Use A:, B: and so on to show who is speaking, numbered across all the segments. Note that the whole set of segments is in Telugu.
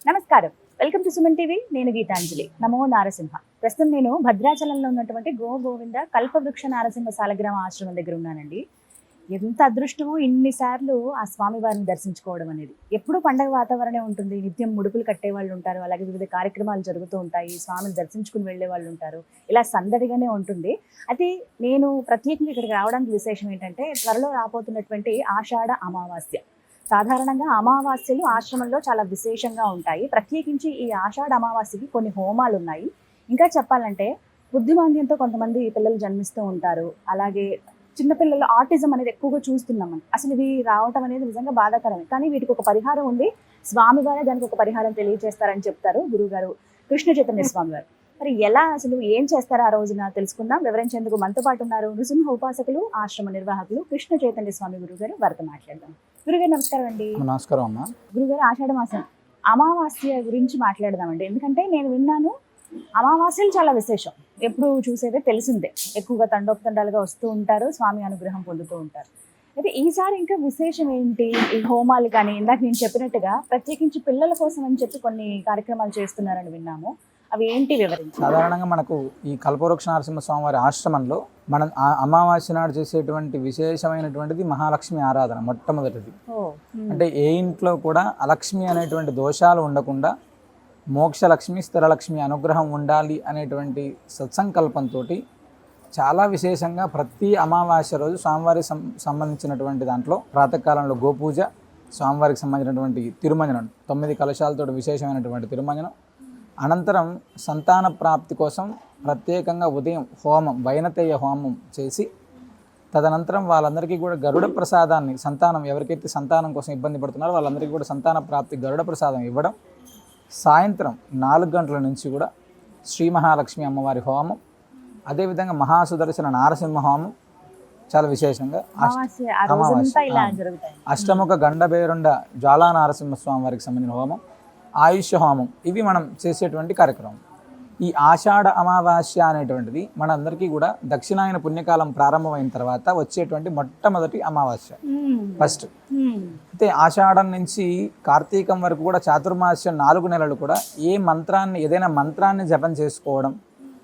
A: నమస్కారం. Welcome to Suman TV. నేను గీతాంజలి. నమో నారసింహ. ప్రస్తుతం నేను భద్రాచలంలో ఉన్నటువంటి గోవింద కల్పవృక్ష నారసింహ సాలగ్రామ ఆశ్రమం దగ్గర ఉన్నానండి. ఎంత అదృష్టమో ఇన్నిసార్లు ఆ స్వామివారిని దర్శించుకోవడం అనేది. ఎప్పుడూ పండగ వాతావరణం ఉంటుంది. నిత్యం ముడుపులు కట్టే వాళ్ళు ఉంటారు. అలాగే వివిధ కార్యక్రమాలు జరుగుతూ ఉంటాయి. స్వామిని దర్శించుకుని వెళ్ళే వాళ్ళు ఉంటారు. ఇలా సందడిగానే ఉంటుంది. అయితే నేను ప్రత్యేకంగా ఇక్కడికి రావడానికి విశేషం ఏంటంటే త్వరలో రాబోతున్నటువంటి ఆషాఢ అమావాస్య. సాధారణంగా అమావాస్యలు ఆశ్రమంలో చాలా విశేషంగా ఉంటాయి. ప్రత్యేకించి ఈ ఆషాఢ అమావాస్యకి కొన్ని హోమాలు ఉన్నాయి. ఇంకా చెప్పాలంటే బుద్ధిమాంద్యంతో కొంతమంది పిల్లలు జన్మిస్తూ ఉంటారు. అలాగే చిన్నపిల్లలు ఆటిజం అనేది ఎక్కువగా చూస్తున్నాం మనం. అసలు ఇవి రావటం అనేది నిజంగా బాధాకరమే. కానీ వీటికి ఒక పరిహారం ఉంది. స్వామివారే దానికి ఒక పరిహారం తెలియజేస్తారని చెప్తారు గురువుగారు కృష్ణ చైతన్య స్వామివారు. మరి ఎలా అసలు ఏం చేస్తారో ఆ రోజున తెలుసుకుందాం. వివరించేందుకు మనతో పాటు ఉన్నారు నృసింహ ఉపాసకులు, ఆశ్రమ నిర్వాహకులు కృష్ణ చైతన్య స్వామి గురువుగారు. వారితో మాట్లాడదాం. గురుగారు నమస్కారం అండి.
B: నమస్కారం అమ్మా.
A: గురుగారు, ఆషాఢ మాసం అమావాస్య గురించి మాట్లాడదామండి. ఎందుకంటే నేను విన్నాను అమావాస్యలు చాలా విశేషం. ఎప్పుడు చూసేదే తెలిసిందే. ఎక్కువగా తండోపతండాలుగా వస్తూ ఉంటారు, స్వామి అనుగ్రహం పొందుతూ ఉంటారు. అయితే ఈసారి ఇంకా విశేషం ఏంటి? ఈ హోమాలు కానీ ఇందాక నేను చెప్పినట్టుగా ప్రత్యేకించి పిల్లల కోసం అని చెప్పి కొన్ని కార్యక్రమాలు చేస్తున్నారని విన్నాము. అవి ఏంటి వివరించి?
B: సాధారణంగా మనకు ఈ కల్పవృక్ష నరసింహ స్వామివారి ఆశ్రమంలో మనం అమావాస్య నాడు చేసేటువంటి విశేషమైనటువంటిది మహాలక్ష్మి ఆరాధన. మొట్టమొదటిది అంటే ఏ ఇంట్లో కూడా అలక్ష్మి అనేటువంటి దోషాలు ఉండకుండా మోక్షలక్ష్మి, స్థిరలక్ష్మి అనుగ్రహం ఉండాలి అనేటువంటి సత్సంకల్పంతో చాలా విశేషంగా ప్రతి అమావాస్య రోజు స్వామివారికి సంబంధించినటువంటి దాంట్లో ప్రాతకాలంలో గోపూజ, స్వామివారికి సంబంధించినటువంటి తిరుమంజనం, 9 కలశాలతో విశేషమైనటువంటి తిరుమంజనం, అనంతరం సంతాన ప్రాప్తి కోసం ప్రత్యేకంగా ఉదయం హోమం, వైనతేయ హోమం చేసి తదనంతరం వాళ్ళందరికీ కూడా గరుడ ప్రసాదాన్ని, సంతానం ఎవరికైతే సంతానం కోసం ఇబ్బంది పడుతున్నారో వాళ్ళందరికీ కూడా సంతాన ప్రాప్తి గరుడ ప్రసాదం ఇవ్వడం, సాయంత్రం 4 గంటల నుంచి కూడా శ్రీ మహాలక్ష్మి అమ్మవారి హోమం, అదేవిధంగా మహాసుదర్శన నారసింహ హోమం చాలా విశేషంగా అష్టముఖ గండబేరుండ జ్వాలా నారసింహస్వామి వారికి సంబంధించిన హోమం, ఆయుష్య హోమం, ఇవి మనం చేసేటువంటి కార్యక్రమం. ఈ ఆషాఢ అమావాస్య అనేటువంటిది మనందరికీ కూడా దక్షిణాయన పుణ్యకాలం ప్రారంభమైన తర్వాత వచ్చేటువంటి మొట్టమొదటి అమావాస్య, ఫస్ట్. అయితే ఆషాఢం నుంచి కార్తీకం వరకు కూడా చాతుర్మాస్యం 4 నెలలు కూడా ఏదైనా మంత్రాన్ని జపం చేసుకోవడం,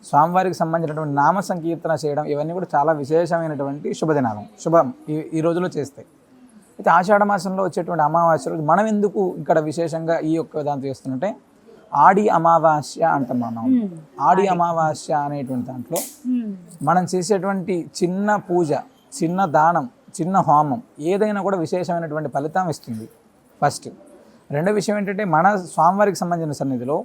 B: స్వామివారికి సంబంధించినటువంటి నామ సంకీర్తన చేయడం, ఇవన్నీ కూడా చాలా విశేషమైనటువంటి శుభదినాలు, శుభం ఈ రోజులో చేస్తాయి. అయితే ఆషాఢ మాసంలో వచ్చేటువంటి అమావాస్య రోజు మనం ఎందుకు ఇక్కడ విశేషంగా ఈ యొక్క దాంతో చేస్తున్నట్టే ఆడి అమావాస్య అంటాం మనం. ఆడి అమావాస్య అనేటువంటి దాంట్లో మనం చేసేటువంటి చిన్న పూజ, చిన్న దానం, చిన్న హోమం ఏదైనా కూడా విశేషమైనటువంటి ఫలితం ఇస్తుంది, ఫస్ట్. రెండో విషయం ఏంటంటే మన స్వామివారికి సంబంధించిన సన్నిధిలో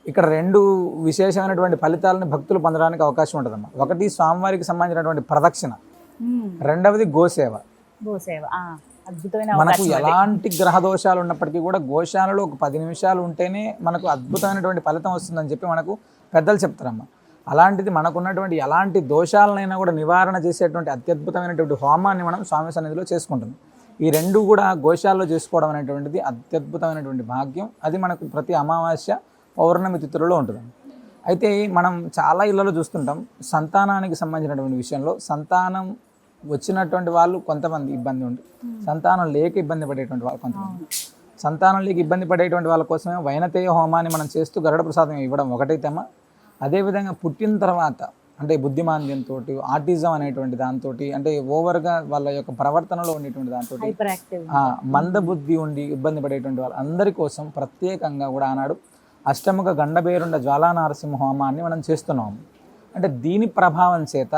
B: ఇక్కడ 2 విశేషమైనటువంటి ఫలితాలను భక్తులు పొందడానికి అవకాశం ఉంటుందమ్మా. ఒకటి స్వామివారికి సంబంధించినటువంటి ప్రదక్షిణ, రెండవది గోసేవ. మనకు ఎలాంటి గ్రహ దోషాలు ఉన్నప్పటికీ కూడా గోశాలలో ఒక 10 నిమిషాలు ఉంటేనే మనకు అద్భుతమైనటువంటి ఫలితం వస్తుందని చెప్పి మనకు పెద్దలు చెప్తారమ్మా. అలాంటిది మనకున్నటువంటి ఎలాంటి దోషాలనైనా కూడా నివారణ చేసేటువంటి అత్యద్భుతమైనటువంటి హోమాన్ని మనం స్వామి సన్నిధిలో చేసుకుంటున్నాం. ఈ 2 కూడా గోశాలలో చేసుకోవడం అనేటువంటిది అత్యద్భుతమైనటువంటి భాగ్యం. అది మనకు ప్రతి అమావాస్య పౌర్ణమి తిథులలో ఉంటుంది. అయితే మనం చాలా ఇళ్లలో చూస్తుంటాం, సంతానానికి సంబంధించినటువంటి విషయంలో సంతానం వచ్చినటువంటి వాళ్ళు కొంతమంది ఇబ్బంది ఉంది, సంతానం లేక ఇబ్బంది పడేటువంటి వాళ్ళు కొంతమంది. సంతానం లేక ఇబ్బంది పడేటువంటి వాళ్ళ కోసమే వైనతేయ హోమాన్ని మనం చేస్తూ గరుడ ప్రసాదం ఇవ్వడం ఒకటైతేమా, అదేవిధంగా పుట్టిన తర్వాత అంటే బుద్ధిమాంద్యంతో, ఆటిజం అనేటువంటి దాంతో, అంటే ఓవర్గా వాళ్ళ యొక్క ప్రవర్తనలో ఉండేటువంటి దాంతో, మందబుద్ధి ఉండి ఇబ్బంది పడేటువంటి వాళ్ళు అందరి కోసం ప్రత్యేకంగా కూడా ఆనాడు అష్టముఖ గండబేరుండ జ్వాలా నారసింహ హోమాన్ని మనం చేస్తున్నాము. అంటే దీని ప్రభావం చేత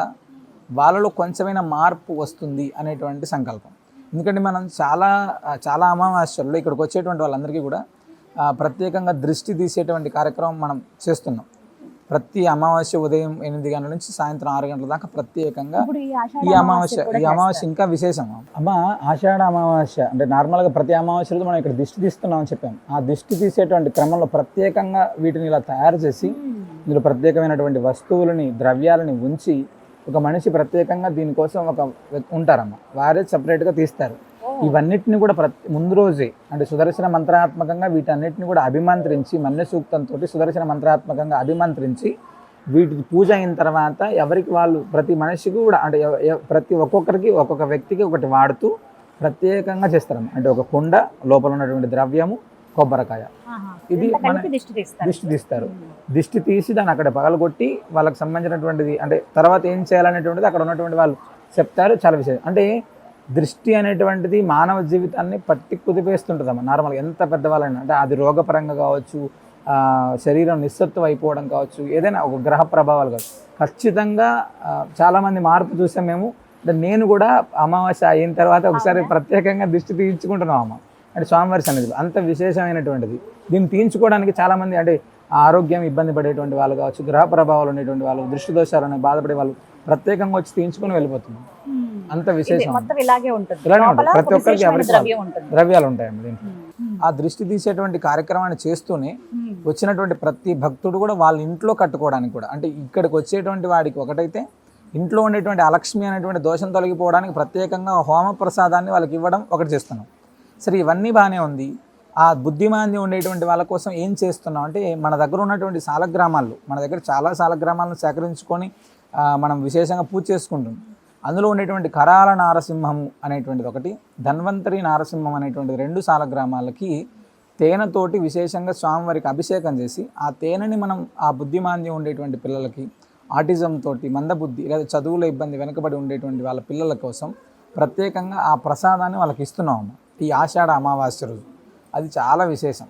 B: వాళ్ళలో కొంచెమైనా మార్పు వస్తుంది అనేటువంటి సంకల్పం. ఎందుకంటే మనం చాలా అమావాస్యల్లో ఇక్కడికి వచ్చేటువంటి వాళ్ళందరికీ కూడా ప్రత్యేకంగా దృష్టి తీసేటువంటి కార్యక్రమం మనం చేస్తున్నాం. ప్రతి అమావాస్య ఉదయం 8 గంటల నుంచి సాయంత్రం 6 గంటల దాకా ప్రత్యేకంగా ఈ అమావాస్య ఇంకా విశేషం అమ్మ. ఆషాఢ అమావాస్య అంటే నార్మల్గా ప్రతి అమావాస్యలో మనం ఇక్కడ దిష్టి తీస్తున్నామని చెప్పాము. ఆ దిష్టి తీసేటువంటి క్రమంలో ప్రత్యేకంగా వీటిని ఇలా తయారు చేసి ఇందులో ప్రత్యేకమైనటువంటి వస్తువులని, ద్రవ్యాలని ఉంచి ఒక మనిషి ప్రత్యేకంగా దీనికోసం ఉంటారమ్మ, వారే సపరేట్గా తీస్తారు. ఇవన్నిటిని కూడా ముందు రోజే అంటే సుదర్శన మంత్రాత్మకంగా వీటన్నిటిని కూడా అభిమంత్రించి, మన్య సూక్తంతో సుదర్శన మంత్రాత్మకంగా అభిమంత్రించి వీటి పూజ అయిన తర్వాత ఎవరికి వాళ్ళు ప్రతి మనిషికి కూడా అంటే ఒక్కొక్కరికి ఒక్కొక్క వ్యక్తికి ఒకటి వాడుతూ ప్రత్యేకంగా చేస్తారమ్మ. అంటే ఒక కుండ లోపల ఉన్నటువంటి ద్రవ్యము, కొబ్బరికాయ. ఇది
A: ఇదంతా
B: మన
A: కలిపి దిష్టి తీస్తారు.
B: దిష్టి తీస్తారు. దిష్టి తీసి దాన్ని అక్కడ పగలగొట్టి వాళ్ళకి సంబంధించినటువంటిది అంటే తర్వాత ఏం చేయాలనేటువంటిది అక్కడ ఉన్నటువంటి వాళ్ళు చెప్తారు. చాలా విషయం అంటే దృష్టి అనేటువంటిది మానవ జీవితాన్ని పట్టి కుదిపేస్తుంటుందమ్మా. నార్మల్గా ఎంత పెద్దవాళ్ళైనా అంటే అది రోగపరంగా కావచ్చు, శరీరం నిస్సత్వం అయిపోవడం కావచ్చు, ఏదైనా ఒక గ్రహ ప్రభావాలు కావచ్చు, ఖచ్చితంగా చాలామంది మార్పు చూసాం మేము. అంటే నేను కూడా అమావాస్య అయిన తర్వాత ఒకసారి ప్రత్యేకంగా దిష్టి తీయించుకుంటున్నాం అమ్మ. అంటే స్వామివారి సన్నిధిలో అంత విశేషమైనటువంటిది. దీన్ని తీయించుకోవడానికి చాలామంది అంటే ఆరోగ్యం ఇబ్బంది పడేటువంటి వాళ్ళు కావచ్చు, గ్రహ ప్రభావాలు ఉండేటువంటి వాళ్ళు, దృష్టి దోషాలను బాధపడే వాళ్ళు ప్రత్యేకంగా వచ్చి తీయించుకొని వెళ్ళిపోతున్నారు. అంత విశేషం ఇలానే ఉంటుంది. ప్రతి ఒక్కరికి ఎవరికి ద్రవ్యాలు ఉంటాయండి దీంట్లో. ఆ దృష్టి తీసేటువంటి కార్యక్రమాన్ని చేస్తూనే వచ్చినటువంటి ప్రతి భక్తుడు కూడా వాళ్ళ ఇంట్లో కట్టుకోవడానికి కూడా అంటే ఇక్కడికి వచ్చేటువంటి వాడికి ఒకటైతే ఇంట్లో ఉండేటువంటి అలక్ష్మి అనేటువంటి దోషం తొలగిపోవడానికి ప్రత్యేకంగా హోమ ప్రసాదాన్ని వాళ్ళకి ఇవ్వడం ఒకటి చేస్తున్నాం. సరే, ఇవన్నీ బాగానే ఉంది. ఆ బుద్ధిమాంద్యం ఉండేటువంటి వాళ్ళ కోసం ఏం చేస్తున్నాం అంటే మన దగ్గర ఉన్నటువంటి సాలగ్రామాలు, మన దగ్గర చాలా సాలగ్రామాలను సేకరించుకొని మనం విశేషంగా పూజ చేసుకుంటున్నాం. అందులో ఉండేటువంటి కరాల నారసింహము అనేటువంటిది ఒకటి, ధన్వంతరి నారసింహం అనేటువంటిది 2 సాలగ్రామాలకి తేనెతోటి విశేషంగా స్వామివారికి అభిషేకం చేసి ఆ తేనెని మనం ఆ బుద్ధిమాంద్యం ఉండేటువంటి పిల్లలకి, ఆటిజం తోటి మందబుద్ధి లేదా చదువుల ఇబ్బంది వెనుకబడి ఉండేటువంటి వాళ్ళ పిల్లల కోసం ప్రత్యేకంగా ఆ ప్రసాదాన్ని వాళ్ళకి ఇస్తున్నాము ఈ ఆషాఢ అమావాస్య రోజు. అది చాలా విశేషం.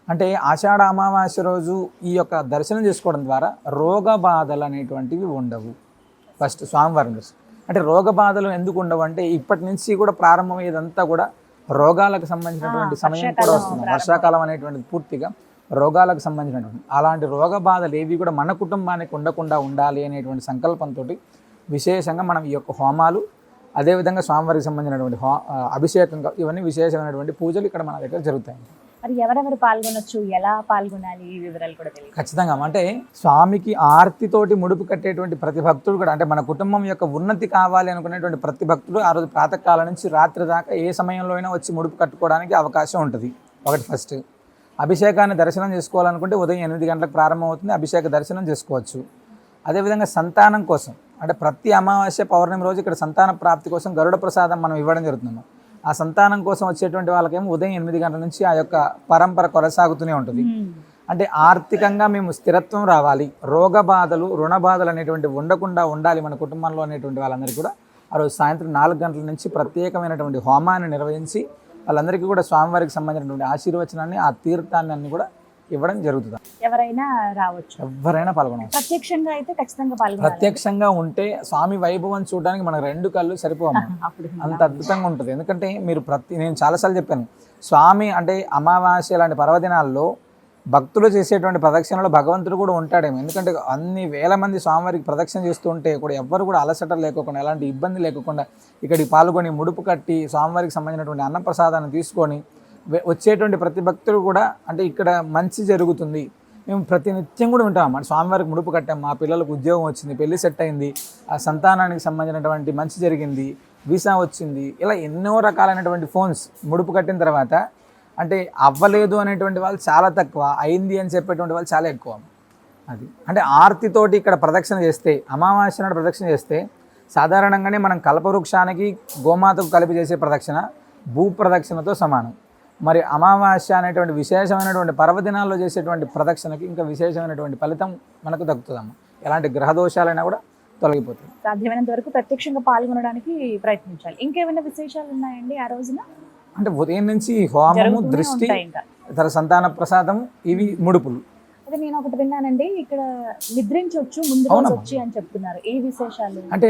B: అంటే ఆషాఢ అమావాస్య రోజు ఈ యొక్క దర్శనం చేసుకోవడం ద్వారా రోగ బాధలు అనేటువంటివి ఉండవు. ఫస్ట్ స్వామివారిని దర్శనం అంటే రోగ బాధలు ఎందుకు ఉండవు అంటే ఇప్పటి నుంచి కూడా ప్రారంభమయ్యేదంతా కూడా రోగాలకు సంబంధించినటువంటి సమయం కూడా వస్తుంది. వర్షాకాలం అనేటువంటిది పూర్తిగా రోగాలకు సంబంధించినటువంటి అలాంటి రోగ బాధలు ఏవి కూడా మన కుటుంబానికి ఉండకుండా ఉండాలి అనేటువంటి సంకల్పంతో విశేషంగా మనం ఈ యొక్క హోమాలు, అదేవిధంగా స్వామివారికి సంబంధించినటువంటి అభిషేకం, ఇవన్నీ విశేషమైనటువంటి పూజలు ఇక్కడ మన దగ్గర జరుగుతాయి.
A: మరి ఎవరెవరు పాల్గొనొచ్చు, ఎలా పాల్గొనాలి, ఈ వివరాలు కూడా తెలియదు.
B: ఖచ్చితంగా అంటే స్వామికి ఆర్తితోటి ముడుపు కట్టేటువంటి ప్రతి భక్తుడు కూడా అంటే మన కుటుంబం యొక్క ఉన్నతి కావాలి అనుకునేటువంటి ప్రతి భక్తుడు ఆ రోజు ప్రాతకాలం నుంచి రాత్రి దాకా ఏ సమయంలో అయినా వచ్చి ముడుపు కట్టుకోవడానికి అవకాశం ఉంటుంది. ఒకటి ఫస్ట్. అభిషేకాన్ని దర్శనం చేసుకోవాలనుకుంటే ఉదయం 8 గంటలకు ప్రారంభమవుతుంది, అభిషేక దర్శనం చేసుకోవచ్చు. అదేవిధంగా సంతానం కోసం అంటే ప్రతి అమావాస్య పౌర్ణమి రోజు ఇక్కడ సంతాన ప్రాప్తి కోసం గరుడ ప్రసాదం మనం ఇవ్వడం జరుగుతుంది. ఆ సంతానం కోసం వచ్చేటువంటి వాళ్ళకేమో ఉదయం 8 గంటల నుంచి ఆ యొక్క పరంపర కొనసాగుతూనే ఉంటుంది. అంటే ఆర్థికంగా మేము స్థిరత్వం రావాలి, రోగ బాధలు, రుణ బాధలు అనేటువంటివి ఉండకుండా ఉండాలి మన కుటుంబంలో అనేటువంటి వాళ్ళందరికీ కూడా ఆ రోజు సాయంత్రం 4 గంటల నుంచి ప్రత్యేకమైనటువంటి హోమాన్ని నిర్వహించి వాళ్ళందరికీ కూడా స్వామివారికి సంబంధించినటువంటి ఆశీర్వచనాన్ని, ఆ తీర్థాన్ని అన్ని కూడా ఇవ్వడం జరుగుతుంది.
A: ఎవరైనా రావచ్చు,
B: ఎవరైనా పాల్గొనవచ్చు.
A: ప్రత్యక్షంగా అయితే ఖచ్చితంగా పాల్గొనాలి.
B: ప్రత్యక్షంగా ఉంటే స్వామి వైభవం చూడడానికి మనకు 2 కళ్ళు సరిపోవు. అంత అద్భుతంగా ఉంటుంది. ఎందుకంటే మీరు నేను చాలాసార్లు చెప్పాను, స్వామి అంటే అమావాస్య లాంటి పర్వదినాల్లో భక్తులు చేసేటువంటి ప్రదక్షిణలో భగవంతుడు కూడా ఉంటాడేమో. ఎందుకంటే అన్ని వేల మంది స్వామివారికి ప్రదక్షిణ చేస్తూ ఉంటే కూడా ఎవ్వరు కూడా అలసట లేకుండా, ఎలాంటి ఇబ్బంది లేకుండా ఇక్కడికి పాల్గొని ముడుపు కట్టి స్వామివారికి సంబంధించినటువంటి అన్నప్రసాదాన్ని తీసుకొని వచ్చేటువంటి ప్రతి భక్తులు కూడా అంటే ఇక్కడ మంచి జరుగుతుంది. మేము ప్రతినిత్యం కూడా ఉంటాం అన్నమాట. స్వామివారికి ముడుపు కట్టాం, మా పిల్లలకు ఉద్యోగం వచ్చింది, పెళ్లి సెట్ అయింది, ఆ సంతానానికి సంబంధించినటువంటి మంచి జరిగింది, వీసా వచ్చింది, ఇలా ఎన్నో రకాలైనటువంటి ఫోన్స్ ముడుపు కట్టిన తర్వాత అంటే అవ్వలేదు అనేటువంటి వాళ్ళు చాలా తక్కువ, అయింది అని చెప్పేటువంటి వాళ్ళు చాలా ఎక్కువ. అది అంటే ఆర్తితోటి ఇక్కడ ప్రదక్షిణ చేస్తే, అమావాస్య నాడు ప్రదక్షిణ చేస్తే సాధారణంగానే మనం కల్పవృక్షానికి గోమాతకు కలిపి చేసే ప్రదక్షిణ భూ ప్రదక్షిణతో సమానం. మరి అమావాస్య అనేటువంటి విశేషమైనటువంటి పర్వదినాల్లో చేసేటువంటి ప్రదక్షిణకి ఇంకా విశేషమైనటువంటి ఫలితం మనకు దక్కుతుందమ్మ. ఎలాంటి గ్రహదోషాలైనా కూడా తొలగిపోతుంది.
A: సాధ్యమైనంత వరకు ప్రత్యక్షంగా పాల్గొనడానికి ప్రయత్నించాలి. ఇంకేమైనా విశేషాలు ఉన్నాయండి ఆ రోజున?
B: అంటే ఉదయం నుంచి హోమము, దృష్టి, ఇతర సంతాన ప్రసాదం, ఇవి ముడుపులు.
A: అదే నేను ఒకటి విన్నానండి, ఇక్కడ నిద్రించవచ్చు ముందు రోజు వచ్చి అని చెప్తున్నారు. ఏ విశేషాలు
B: అంటే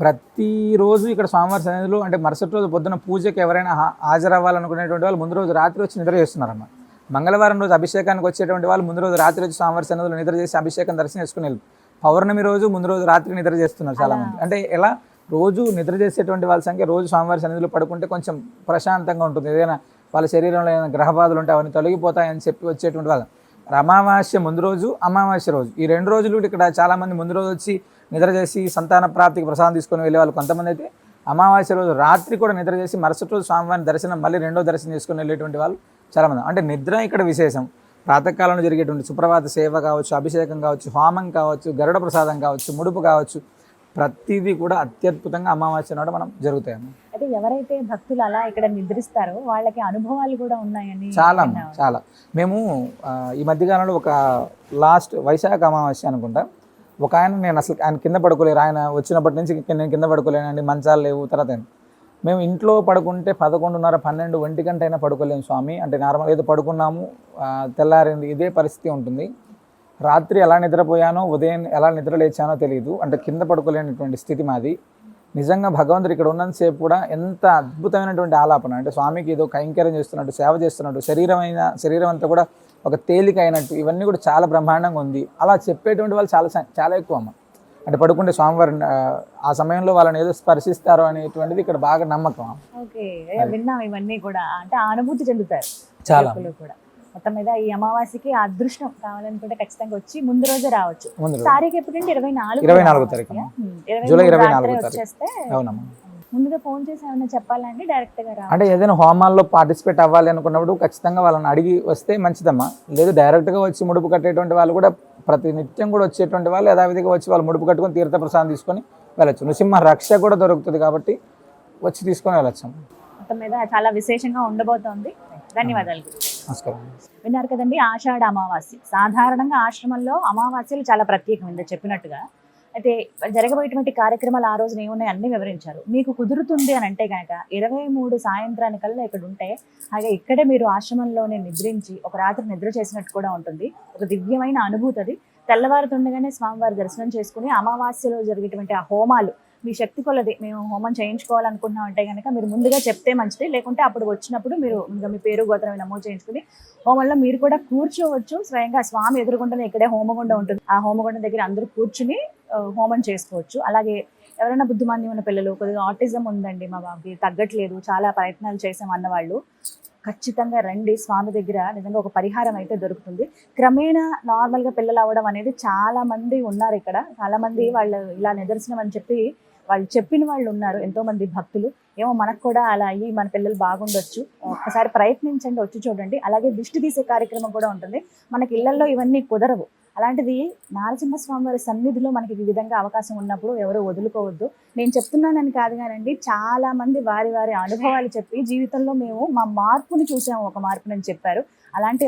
B: ప్రతిరోజు ఇక్కడ స్వామివారి సన్నిధిలో అంటే మరుసటి రోజు పొద్దున పూజకి ఎవరైనా హాజరవ్వాలనుకునేటువంటి వాళ్ళు ముందు రోజు రాత్రి వచ్చి నిద్ర చేస్తున్నారన్నమాట. మంగళవారం రోజు అభిషేకానికి వచ్చేటువంటి వాళ్ళు ముందు రోజు రాత్రి వచ్చి స్వామివారి సన్నిధిలో నిద్ర చేసి అభిషేకం దర్శనం చేసుకుని వెళ్ళి పౌర్ణమి రోజు ముందు రోజు రాత్రి నిద్ర చేస్తున్నారు చాలామంది. అంటే ఎలా రోజు నిద్ర చేసేటువంటి వాళ్ళ సంఖ్య రోజు స్వామివారి సన్నిధిలో పడుకుంటే కొంచెం ప్రశాంతంగా ఉంటుంది. ఏదైనా వాళ్ళ శరీరంలో ఏదైనా గ్రహ బాధలు ఉంటే అవన్నీ తొలగిపోతాయని చెప్పి వచ్చేటువంటి వాళ్ళు అమావాస్య ముందు రోజు, అమావాస్య రోజు, ఈ 2 రోజులు ఇక్కడ చాలామంది ముందు రోజు వచ్చి నిద్ర చేసి సంతాన ప్రాప్తికి ప్రసాదం తీసుకొని వెళ్ళే వాళ్ళు కొంతమంది అయితే అమావాస్య రోజు రాత్రి కూడా నిద్ర చేసి మరుసటి రోజు స్వామివారిని దర్శనం మళ్ళీ 2వ దర్శనం చేసుకుని వెళ్ళేటువంటి వాళ్ళు చాలామంది. అంటే నిద్ర ఇక్కడ విశేషం. ప్రాతకాలంలో జరిగేటువంటి సుప్రభాత సేవ కావచ్చు, అభిషేకం కావచ్చు, హోమం కావచ్చు, గరుడ ప్రసాదం కావచ్చు, ముడుపు కావచ్చు, ప్రతిదీ కూడా అత్యద్భుతంగా అమావాస్య నాడు మనం జరుగుతాయి.
A: అయితే ఎవరైతే భక్తులు అలా ఇక్కడ నిద్రిస్తారో వాళ్ళకి అనుభవాలు కూడా ఉన్నాయని
B: చాలా అమ్మ,
A: విన్నాను.
B: చాలా. మేము ఈ మధ్యకాలంలో ఒక లాస్ట్ వైశాఖ అమావాస్య అనుకుంటా, ఒక ఆయన, నేను అసలు ఆయన కింద పడుకోలేరు, ఆయన వచ్చినప్పటి నుంచి నేను కింద పడుకోలేనండి, మంచాలు లేవు. తర్వాత మేము ఇంట్లో పడుకుంటే 11:30, 12, 1 గంట అయినా పడుకోలేము స్వామి అంటే. నార్మల్ ఏదో పడుకున్నాము, తెల్లారింది, ఇదే పరిస్థితి ఉంటుంది. రాత్రి ఎలా నిద్రపోయానో ఉదయం ఎలా నిద్ర లేచానో తెలియదు, అంటే కింద పడుకోలేనటువంటి స్థితి మాది. నిజంగా భగవంతుడు ఇక్కడ ఉన్నంతసేపు కూడా ఎంత అద్భుతమైనటువంటి ఆలాపన అంటే, స్వామికి ఏదో కైంకర్యం చేస్తున్నట్టు, సేవ చేస్తున్నట్టు, శరీరం అంతా కూడా ఒక తేలిక అయినట్టు, ఇవన్నీ కూడా చాలా బ్రహ్మాండంగా ఉంది. అలా చెప్పేటువంటి వాళ్ళు చాలా చాలా ఎక్కువ అమ్మ. అంటే పడుకుంటే స్వామివారు ఆ సమయంలో వాళ్ళని ఏదో స్పర్శిస్తారో అనేటువంటిది ఇక్కడ బాగా నమ్మకం.
A: ఓకే, విన్నాం ఇవన్నీ కూడా, అంటే ఆ అనుభూతి చెందుతారు
B: చాలా
A: భక్తులు కూడా. మొత్తం మీద ఈ అమావాస్యకి ఆ అదృష్టం కావాలనుకుంటే ఖచ్చితంగా వచ్చి ముందు రోజే రావచ్చు.
B: ముందు రోజు.
A: తారీఖు ఎప్పుడంటే 24
B: 24వ తారీఖు. జూలై 24వ తారీఖు.
A: వచ్చేస్తే
B: అవునమ్మా.
A: ముందుగా ఫోన్ చేసి ఏమైనా చెప్పాలండి, డైరెక్ట్ గా రావాలి?
B: అంటే ఏదైనా హోమాల్లో పార్టిసిపేట్ అవ్వాలి అనుకున్నప్పుడు ఖచ్చితంగా వాళ్ళని అడిగి వస్తే మంచిదమ్మా. లేదు డైరెక్ట్గా వచ్చి ముడుపు కట్టేటువంటి వాళ్ళు కూడా, ప్రతి నిత్యం కూడా వచ్చేటువంటి వాళ్ళు యథావిధిగా వచ్చి వాళ్ళు ముడుపు కట్టుకొని తీర్థప్రసాదం తీసుకొని వెళ్ళచ్చు. నృసింహ రక్ష కూడా దొరుకుతుంది కాబట్టి వచ్చి తీసుకొని వెళ్ళచ్చు.
A: మొత్తం మీద చాలా విశేషంగా ఉండబోతోంది. ధన్యవాదాలు.
B: నమస్కారం.
A: విన్నారు కదండి, ఆషాఢ అమావాస్య. సాధారణంగా ఆశ్రమంలో అమావాస్యలు చాలా ప్రత్యేకం ఇంత చెప్పినట్టుగా. అయితే జరగబోయేటువంటి కార్యక్రమాలు ఆ రోజున ఏమున్నాయి అన్ని వివరించారు. మీకు కుదురుతుంది అని అంటే కనుక 23 సాయంత్రానికల్లా ఇక్కడ ఉంటే, అలాగే ఇక్కడే మీరు ఆశ్రమంలోనే నిద్రించి ఒక రాత్రి నిద్ర చేసినట్టు కూడా ఉంటుంది. ఒక దివ్యమైన అనుభూతి అది. తెల్లవారుతుండగానే స్వామివారి దర్శనం చేసుకుని అమావాస్యలో జరిగేటువంటి ఆ హోమాలు మీ శక్తి కొలది మేము హోమం చేయించుకోవాలనుకుంటున్నాం అంటే కనుక మీరు ముందుగా చెప్తే మంచిది. లేకుంటే అప్పుడు వచ్చినప్పుడు మీరు ఇంకా మీ పేరు గోత్రం నమోదు చేయించుకుని హోమంలో మీరు కూడా కూర్చోవచ్చు. స్వయంగా స్వామి ఎదురుగుండానే ఇక్కడే హోమగుండం ఉంటుంది. ఆ హోమగుండం దగ్గర అందరూ కూర్చుని హోమం చేసుకోవచ్చు. అలాగే ఎవరైనా బుద్ధిమాంద్యం ఉన్న పిల్లలు, కొద్దిగా ఆటిజం ఉందండి మా బాబుకి, తగ్గట్లేదు, చాలా ప్రయత్నాలు చేసాం అన్నవాళ్ళు ఖచ్చితంగా రండి. స్వామి దగ్గర నిజంగా ఒక పరిహారం అయితే దొరుకుతుంది. క్రమేణా నార్మల్గా పిల్లలు అవ్వడం అనేది చాలా మంది ఉన్నారు ఇక్కడ. చాలా మంది వాళ్ళు ఇలా నిదర్శనం అని చెప్పి వాళ్ళు చెప్పిన వాళ్ళు ఉన్నారు, ఎంతో మంది భక్తులు. ఏమో మనకు కూడా అలా అయ్యి మన పిల్లలు బాగుండొచ్చు. ఒక్కసారి ప్రయత్నించండి, వచ్చి చూడండి. అలాగే దిష్టి తీసే కార్యక్రమం కూడా ఉంటుంది. మనకి ఇళ్లలో ఇవన్నీ కుదరవు. అలాంటిది నారసింహస్వామి వారి సన్నిధిలో మనకి ఈ విధంగా అవకాశం ఉన్నప్పుడు ఎవరు వదులుకోవద్దు. నేను చెప్తున్నానని కాదు కానండి, చాలా మంది వారి వారి అనుభవాలు చెప్పి జీవితంలో మేము మా మార్పుని చూసాము, ఒక మార్పుని చెప్పారు. అలాంటి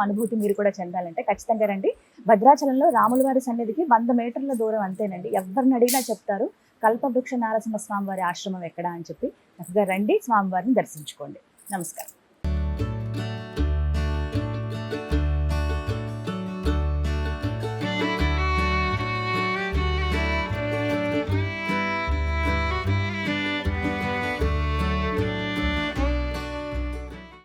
A: అనుభూతి మీరు కూడా చెందాలంటే ఖచ్చితంగా రండి. భద్రాచలంలో రాముల వారి సన్నిధికి 100 మీటర్ల దూరం అంతేనండి. ఎవరిని అడిగినా చెప్తారు కల్పవృక్ష నారసింహ స్వామి వారి ఆశ్రమం ఎక్కడ అని చెప్పి. చక్కగా రండి, స్వామివారిని దర్శించుకోండి. నమస్కారం.